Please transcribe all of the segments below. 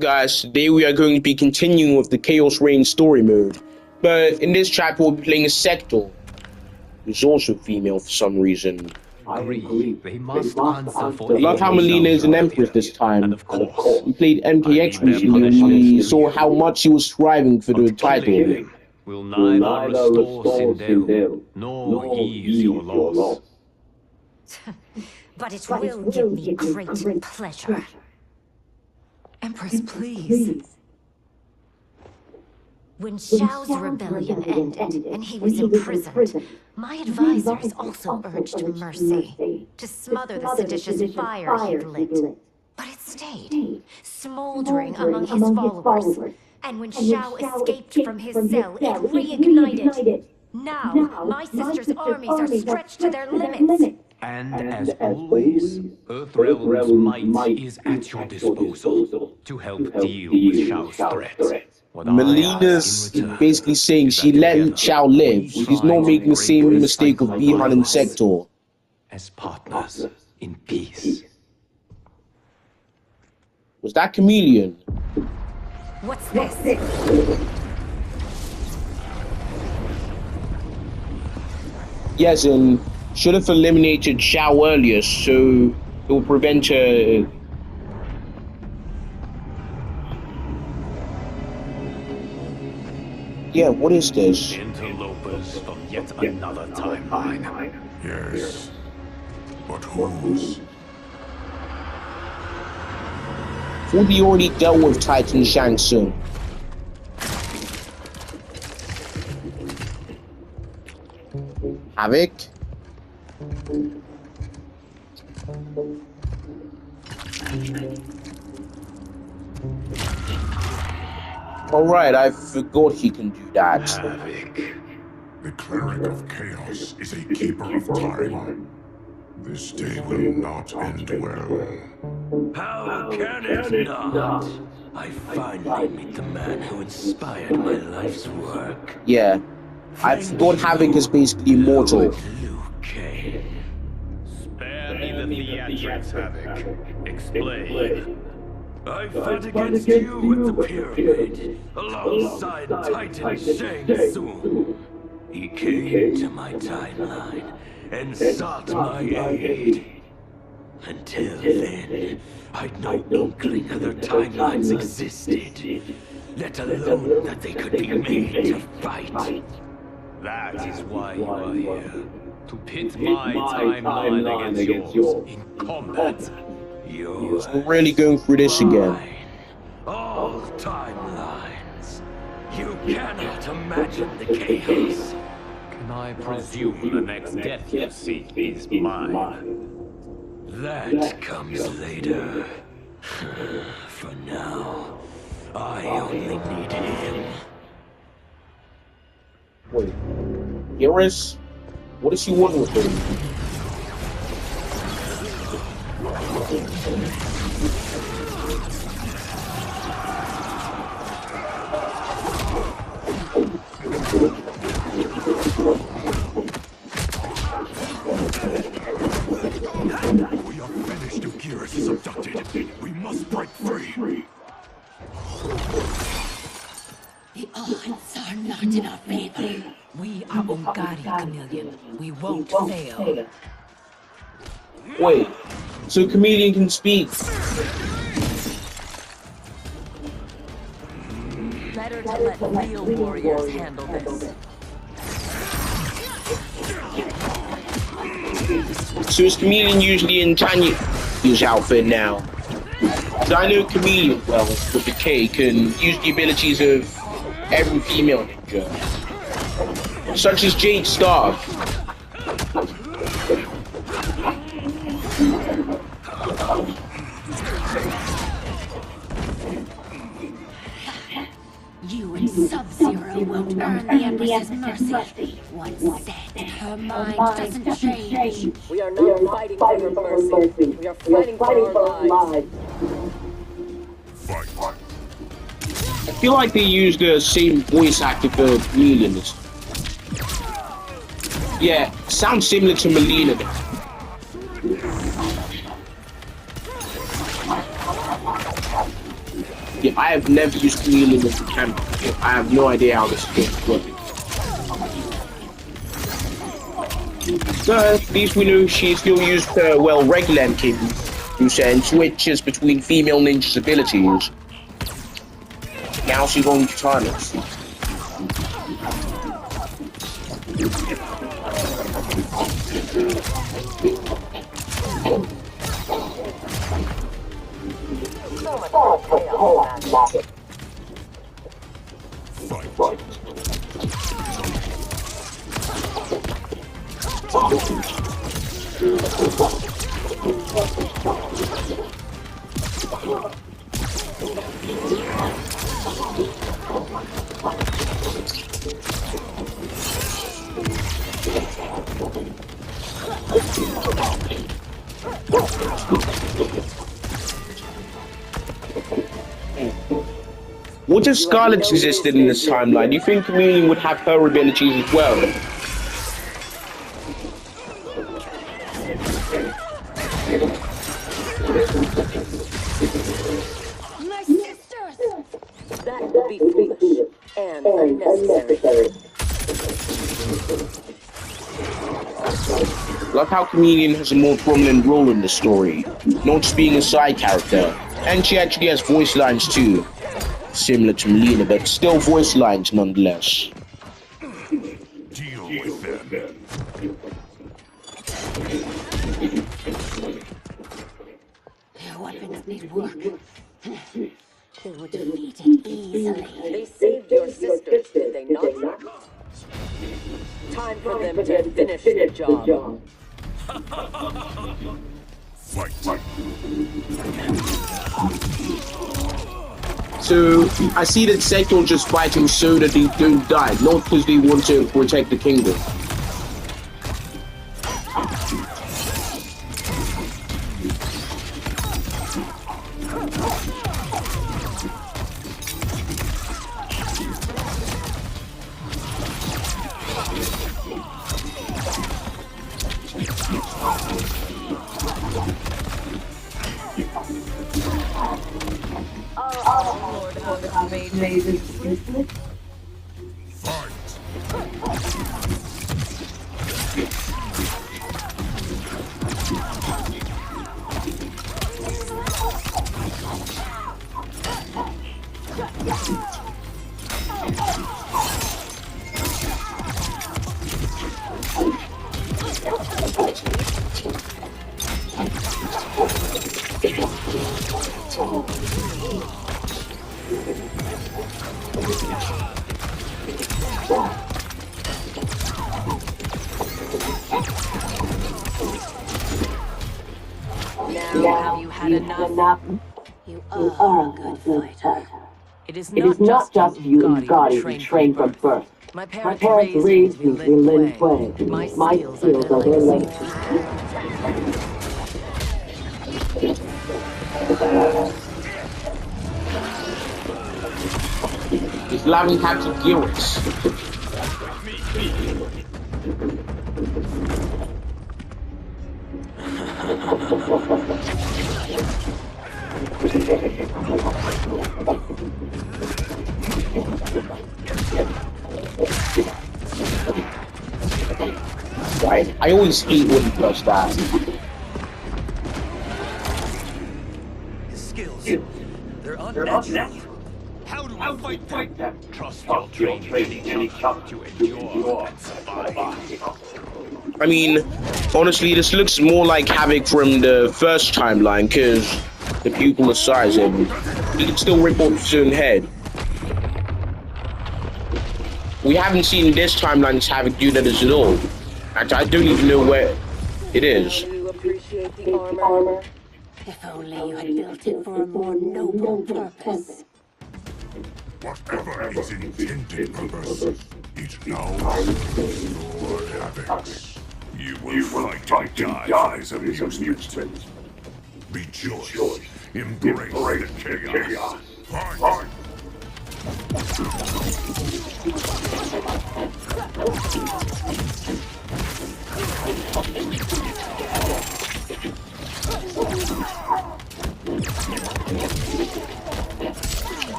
Guys, today we are going to be continuing with the Chaos Reign story mode, but in this chapter we'll be playing a Sector, who's also female for some reason. I agree. They must answer for I love how Melina is an Empress this time. And of course, We played MKX recently and we saw how much she was striving for the title. Will neither restore Sindel, nor ease your loss. But it will give me great pleasure. Empress, please. When Xiao's rebellion ended and he was imprisoned, my advisors also urged mercy to smother the seditious fire he'd lit. But it stayed, smoldering among his followers. And when Xiao escaped from his cell, it reignited. Now, my sister's armies are stretched to their limits. And as always, Earthrealm's might is at your disposal to help deal with Xiao's threat. Melina's basically saying she let Xiao live. She's not making the same mistake of Bihan and Sector. As partners in peace. Was that Chameleon? What's this? Yes, and should have eliminated Xiao earlier, so it will prevent her. Yeah, what is this? Interlopers from yet another timeline. Yes, but whose? Thought we already dealt with Titan Shang Tsung. Havik? Alright, I forgot he can do that. Havik. The cleric of chaos is a keeper of time. This day will not end well. How can it not? I finally meet the man who inspired my life's work. Yeah, I forgot Havik is basically immortal. Liu Kang. Spare me the theatrics, Havik. Explain. I fought against you at the pyramid, alongside Titan Shang Tsung. He came to my timeline and sought my aid. Until then, I'd no inkling other timelines existed, let alone that they could be made to fight. That is why you are here. To pit my timeline against yours in combat. Yours, We're really going through this again. mine, all timelines. You cannot imagine the chaos. Can I presume the next death you seek is mine? That comes later. For now, I only need him. Wait, Iris? What does she want with her? We are finished if Geras is abducted. We must break free. The odds are not in our favor. We are Ungari, Chameleon. We won't fail. Wait, so Chameleon can speak. Better to let real warriors handle this. So is Chameleon usually in Tanya's outfit now? So I know Chameleon well with the K can use the abilities of every female ninja, such as Jade Stark. You and Sub-Zero won't earn the Empress's mercy. Once said, her mind doesn't change. We are not fighting for your mercy. We are fighting for our lives. Fight. I feel like they use the same voice actor for Chameleon. Yeah, sounds similar to Melina. Yeah, I have never used Chameleon as a camera. I have no idea how this is going to work. So at least we know she still used her, well, regular MK and switches between female ninjas' abilities. Now she's on katanas. What if Scarlet existed in this timeline? Do you think Chameleon would have her abilities as well? My sisters! That would be foolish and unnecessary. Love how Chameleon has a more prominent role in the story, not just being a side character. And she actually has voice lines too. Similar to Melina, but still voice lines nonetheless. Deal with them. Their weapons need work. They were defeated easily. They saved your sisters, did they not? Time for them to finish the job. Fight. So, I see that Sektor just fighting so that they don't die, not because they want to protect the kingdom. Now have you had enough? You are a good fighter. It is not just you and Gotti who trained from birth. My parents raised me to be Lin Kuei. My skills are their legacy. He's loving how to kill us. Right, I always hate when he does that. His skills, they're unnatural. How do I fight them? Trust your training any challenge to endure and survive. I mean, honestly, this looks more like Havik from the first timeline, because the pupil is size and he can still rip off his own head. We haven't seen this timeline's Havik do that at all. I don't even know where it is. You appreciate the armor? If only you had built it for a more noble purpose. Whatever is intended purpose is now your Havik. You will fight and die for his amusement. Rejoice. Embrace the chaos. Fight.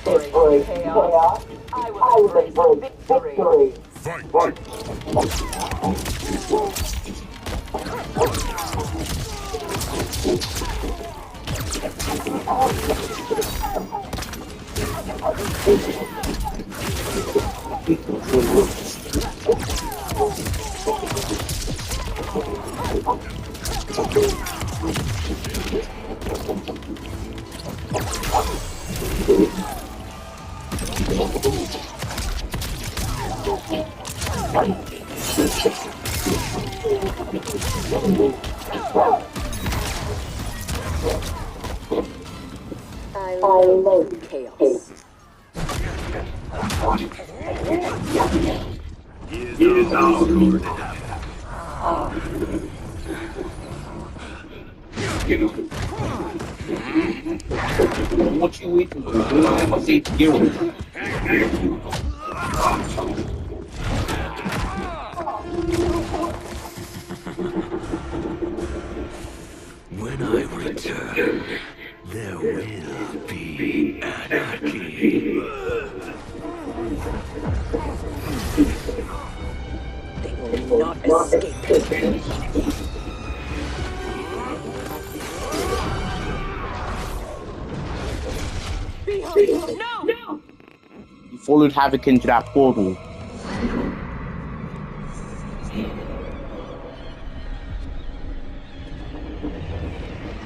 Embrace chaos. I will embrace victory. Fight! Fight! I love chaos. He is now Lord What you waiting for? I say kill him. When I return, there will be anarchy. They will not escape. No! He followed Havik into that portal.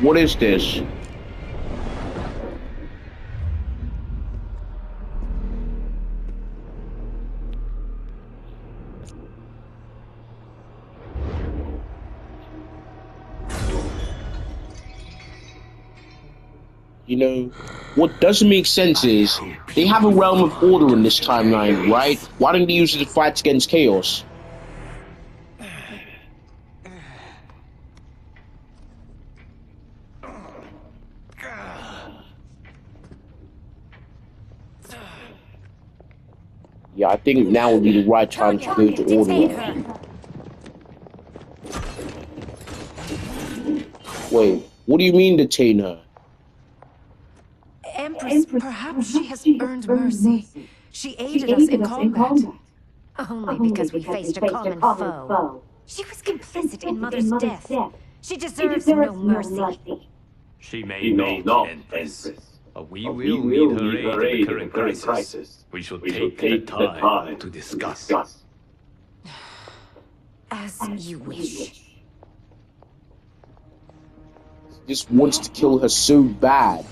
What is this? You know, what doesn't make sense is, they have a realm of order in this timeline, right? Why don't they use it to fight against chaos? Yeah, I think now would be the right time to go to order. Wait, what do you mean detain her? Empress, perhaps she has earned mercy. She aided us in combat. Only because we faced a common foe. She was complicit in Mother's death. She deserves no mercy. She may not, Empress. We will need her aid in the current crisis. We should take the time to discuss. As you wish. Just wants to kill her so bad.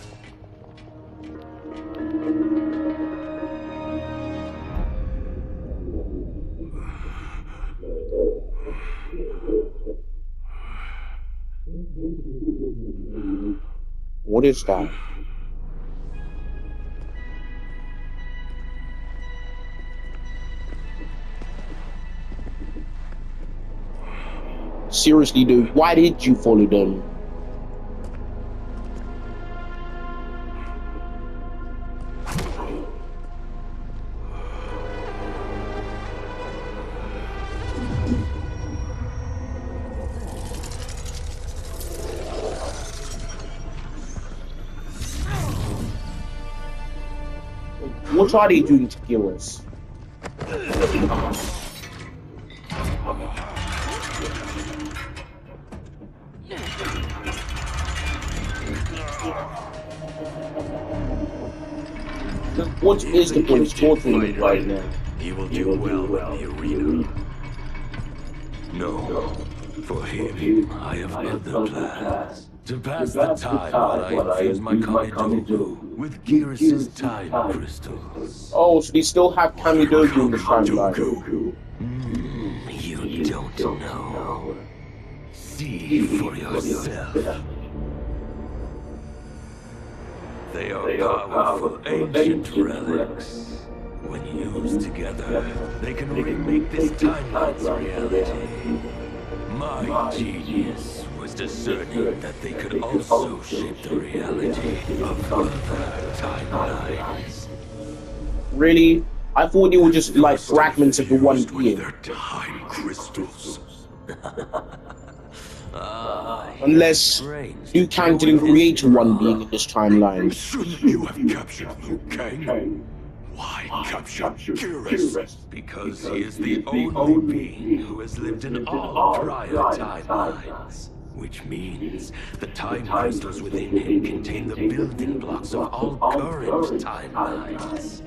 What is that? Seriously, dude, why did you follow them? What are they doing to kill us? What is the point of torturing me right now? He will do well in the arena. No, for him, I have other plans. To pass the time while I infuse my Kamidogu with Geras' time crystals. Oh, so they still have Kamidogu in the timeline. You don't know. See for yourself. They are powerful ancient relics. When used together, they can remake this timeline's reality. My genius was discerning that they could also shape the reality of other timelines. Really? I thought they were just like fragments of the one being. Their time crystals. Unless Liu Kang didn't create one being in this timeline. Shouldn't you have captured Liu Kang? Why capture Geras? Because he is the only being who has lived in all prior timelines. Which means the time crystals within him contain the building blocks of all current timelines.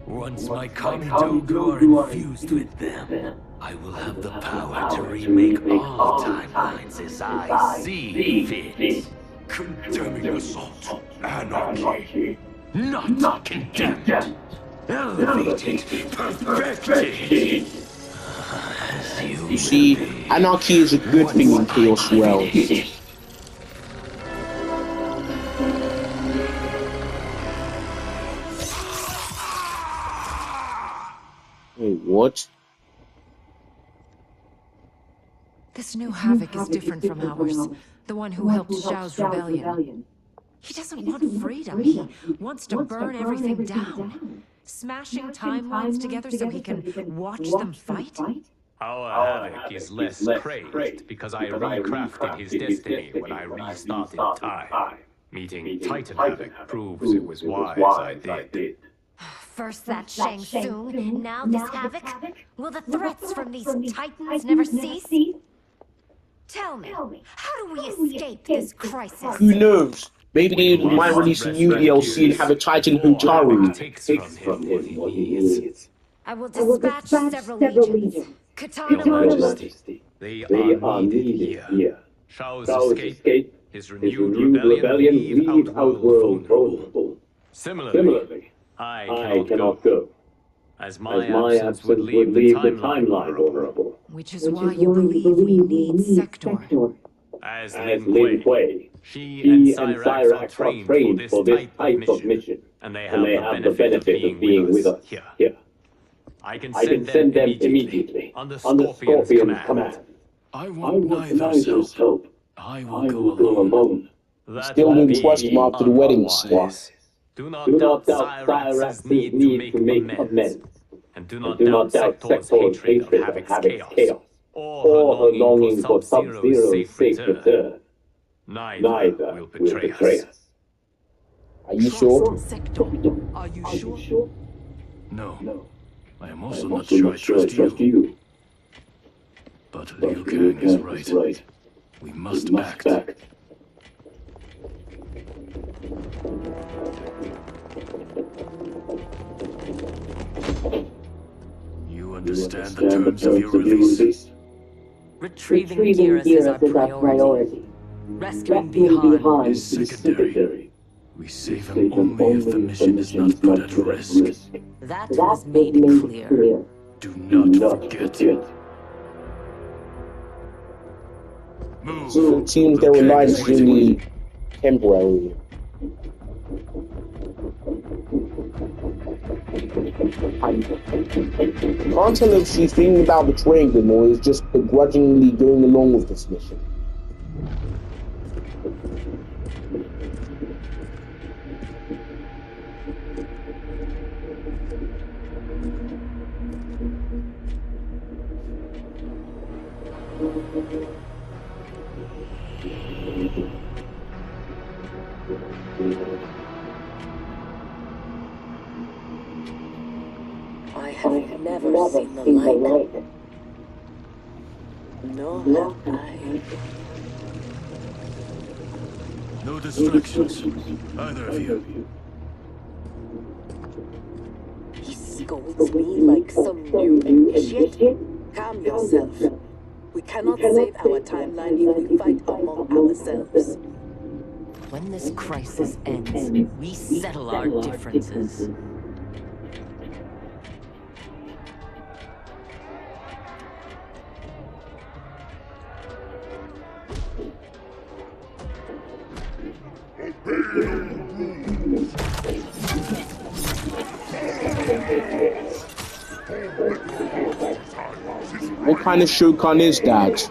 Once my Kamidogu are infused with them, I will have the power to remake all timelines as I see fit. Condemning assault. Anarchy. Not condemned. Elevated, perfected. You see, anarchy is a good thing in Chaos Realm. Wait, what? This new Havik is different from ours. The one who helped Zhao's rebellion. He doesn't want freedom. He wants to burn everything down. Smashing timelines together so he can watch them fight? Our Havik is less crazed because I recrafted his destiny when I restarted time. Meeting Titan Havik proves it was wise I did. First that Shang Tsung, now this Havik. Will the threats from these titans never cease? Tell me, how do we escape this crisis? Who knows? Maybe they might release a new DLC and have a Titan Hutaru. Takes from him what he is. I will dispatch several legions. Katana Majesty, they are needed here. Zhao's escape, his renewed rebellion leave Outworld vulnerable. Similarly, I cannot go, as my absence would leave the timeline vulnerable. Which is why you believe we need Sector. As Lin Kuei, she and Cyrax are trained for this type of mission, and they have the benefit of being with us here. I can send them immediately, under Scorpion's command. I want neither's help. I will go alone. Still didn't trust him after the wedding swap. Do not doubt Cyrax's need to make amends. And do not doubt Sector's hatred of Havik's chaos, or her longing for Sub-Zero's safe return. Neither will betray us. Are you sure? Sector, are you sure? No. I am also not sure I trust you. But Liu Kang is right. We must act. You understand the terms of your release? Retrieving Geras is our priority. Rescuing Bihan Is secondary. We save him only if the mission is not put at risk. That was made clear. Do not forget. Move. So it seems their alliance is really temporary. Can't tell if she's thinking about betraying them or is just begrudgingly going along with this mission. I have never seen the light. Nor have I. No distractions, either of you. He scolds me like some new initiate. Calm yourself. We cannot save our timeline if we fight among ourselves. When this crisis ends, we settle our differences. What kind of Shokan is that?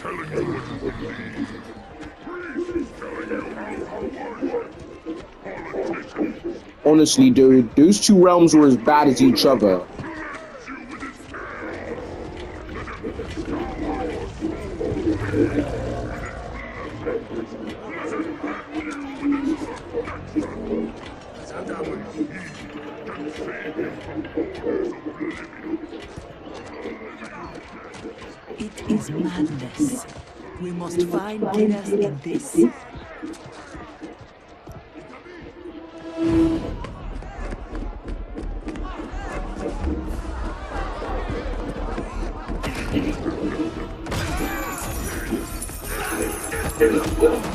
telling you what to believe. He's telling you politicians. Honestly, dude, those two realms were as bad as each other. It is madness. We must find winners in this.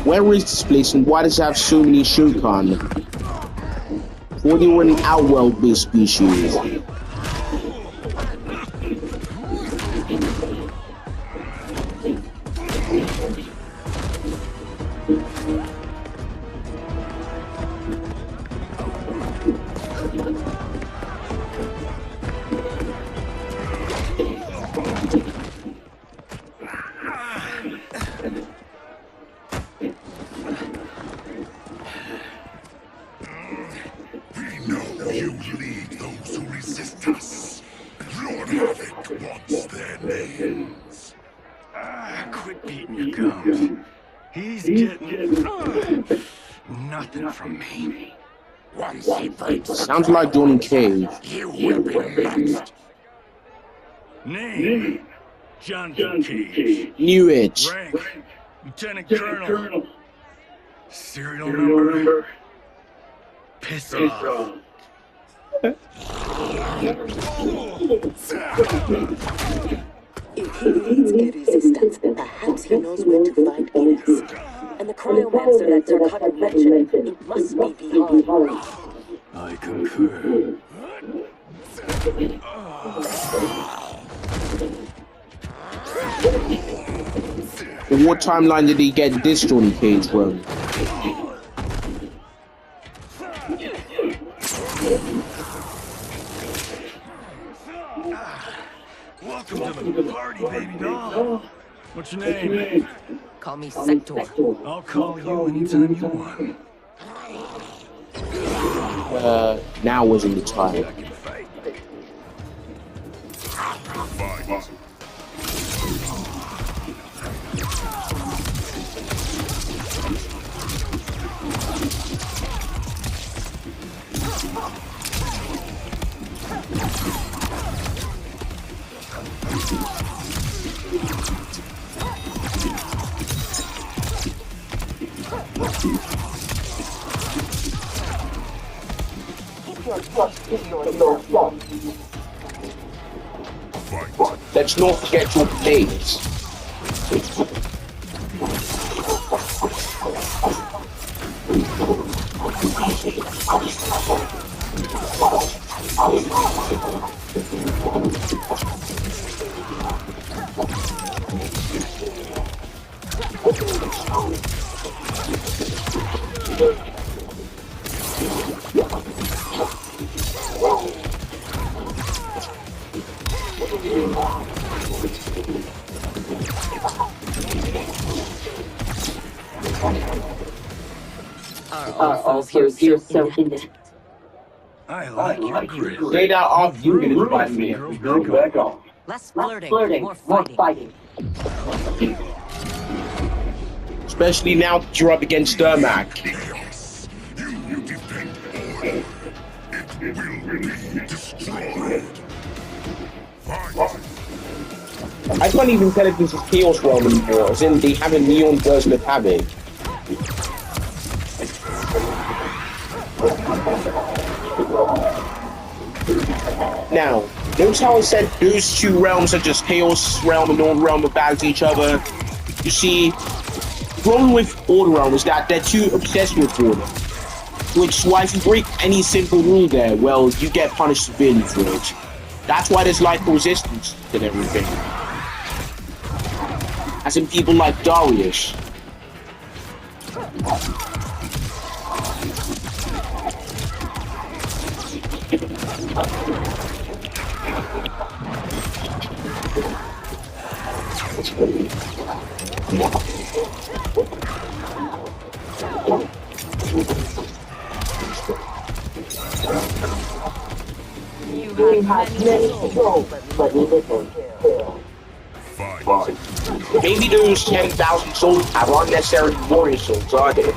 Where is this place and why does it have so many Shokan? Or they were an outworld-based species. You lead those who resist us. Lord Havik wants their names. Quit beating your gums. He's getting nothing from me. Once he fights, Sounds like Johnny Cage. you will be next. Name? Johnson Cage. Knew it. Rank? Lieutenant Colonel. Serial number? Piss off. If he leads a resistance, perhaps he knows where to find us. And the cryomancer that Tarkata mentioned, it must be beyond. I concur. In what timeline did he get this Johnny Cage from? Welcome to the party, baby doll. What's your name? Call me Sector. I'll call you anytime you want. Now wasn't the time. I can fight. Fight. Let's not forget your plates. Are all foes here so intact? I like your grit. Stay down off you get it by me. Go back on. Less flirting, more fighting. Especially now that you're up against Dermac. Chaos. You defend order. It will be destroyed. Fight. I can't even tell if this is Chaos Realm anymore, as in they have a neon version of Havik. Now, notice how I said those two realms are just Chaos Realm and Order Realm are balanced each other? You see, the problem with Order Realm is that they're too obsessed with Order. Which is why if you break any simple rule there, well, you get punished severely for it. That's why there's like resistance and everything. As in people like Darius. You have many souls, but little kill. Fine. Maybe those 10,000 souls have unnecessary warrior souls, are they?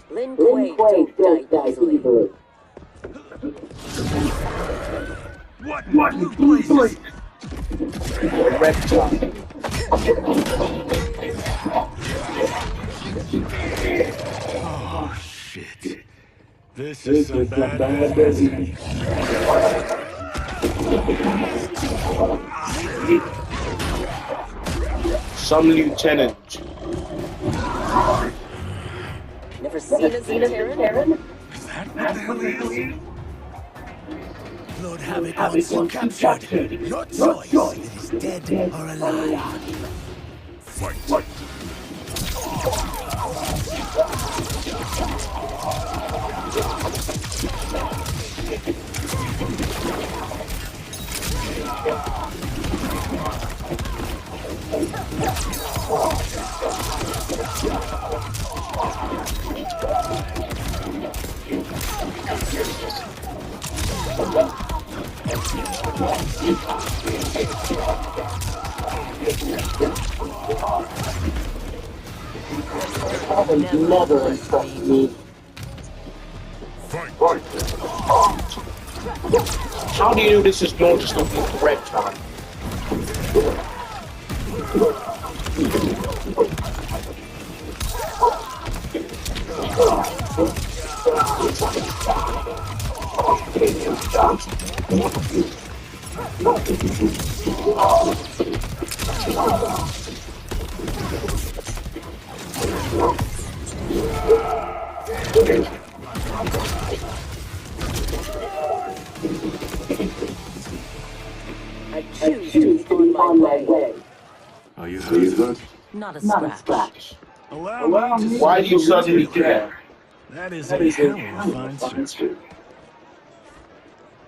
Lin Kuei don't die easily. What you places? Reptile. Oh shit. This is some bad business. Some lieutenant. Never seen us in Terran? Is that what the hell is? Lord Havik wants you captured. Your choice is dead or alive. Fight. Never instruct me. Fight. How do you know this is not just a reptile? I choose to be on my way. Are you hurt? Not a Scratch. Allow me to Why do you suddenly care? That is a hell of a fine suit.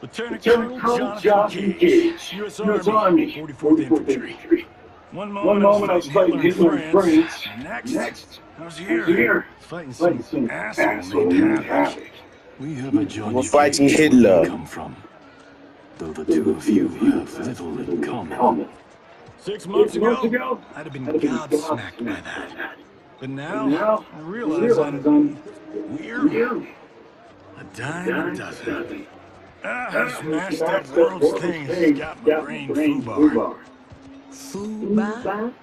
Lieutenant Colonel Jonathan Gage, U.S. Army, 44th Infantry. One moment I was fighting Hitler in France, next I was here fighting some asshole named Havik. We have a joint. We're fighting Hitler. Come from, though the two of you have little in common. 6 months ago, I'd have been gobsmacked by that. But now, I realize I'm weird. A dime a dozen. I smashed that world's thing and got my brain foobar. Fuba?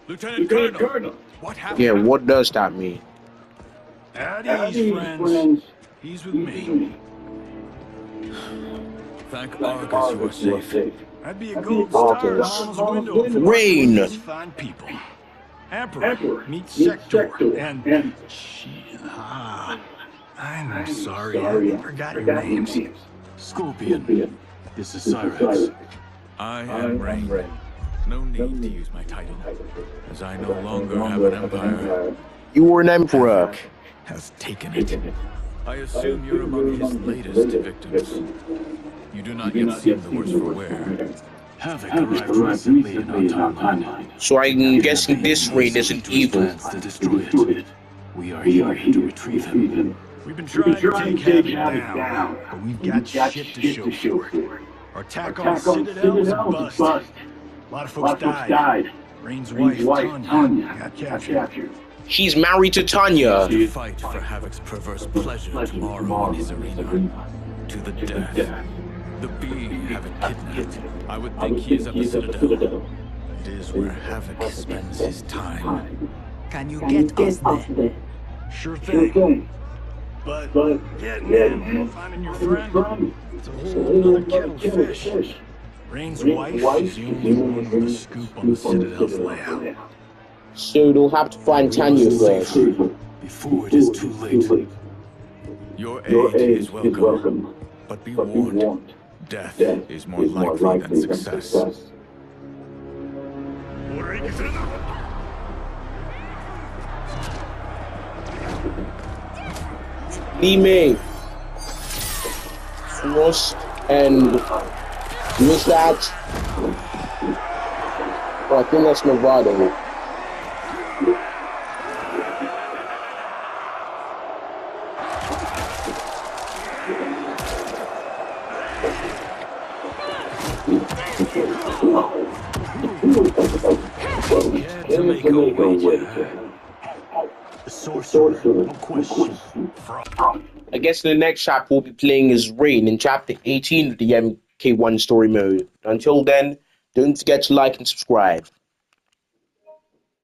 Lieutenant Colonel, what happened? Yeah, what does that mean? At ease, friends. He's with me. Thank Argus you are safe. I'd be a gold star on his window for Rain. these fine people. Emperor meets Sector and I'm sorry, I forgot your names. Scorpion, this is Cyrus. I am Rain. No need to use my title, as I no longer have an empire. You were an emperor. Has taken it. I assume you're among his latest victims. You do not yet seem the worse for wear. Havik arrived recently in our timeline. So I'm guessing this Rain isn't evil. To destroy it. We are here to retrieve him. We've been trying to take Havik down, but we've got shit to show for it. Our attack on Citadel was a bust. A lot of folks died. Rain's wife, Tanya, got captured. She's married to Tanya. To fight for Havik's perverse pleasure tomorrow in his arena. To the death. The being Havik kidnapped. I would think he is at the Citadel. It is where Havik spends his time. Can you get us there? Sure thing. But getting in, finding your friend, it's a whole other kettle of fish. Rain's wife is the only one with a scoop on the Citadel's layout. So they'll have to find Tanya first. Before it is too late. Your aid is welcome, but be warned, death is more likely than success. Lee Frost and miss that. Oh, I think that's Nevada. To make a wager. Sorcerer, no question. I guess the next chapter we'll be playing is Rain in chapter 18 of the MK1 story mode. Until then, don't forget to like and subscribe.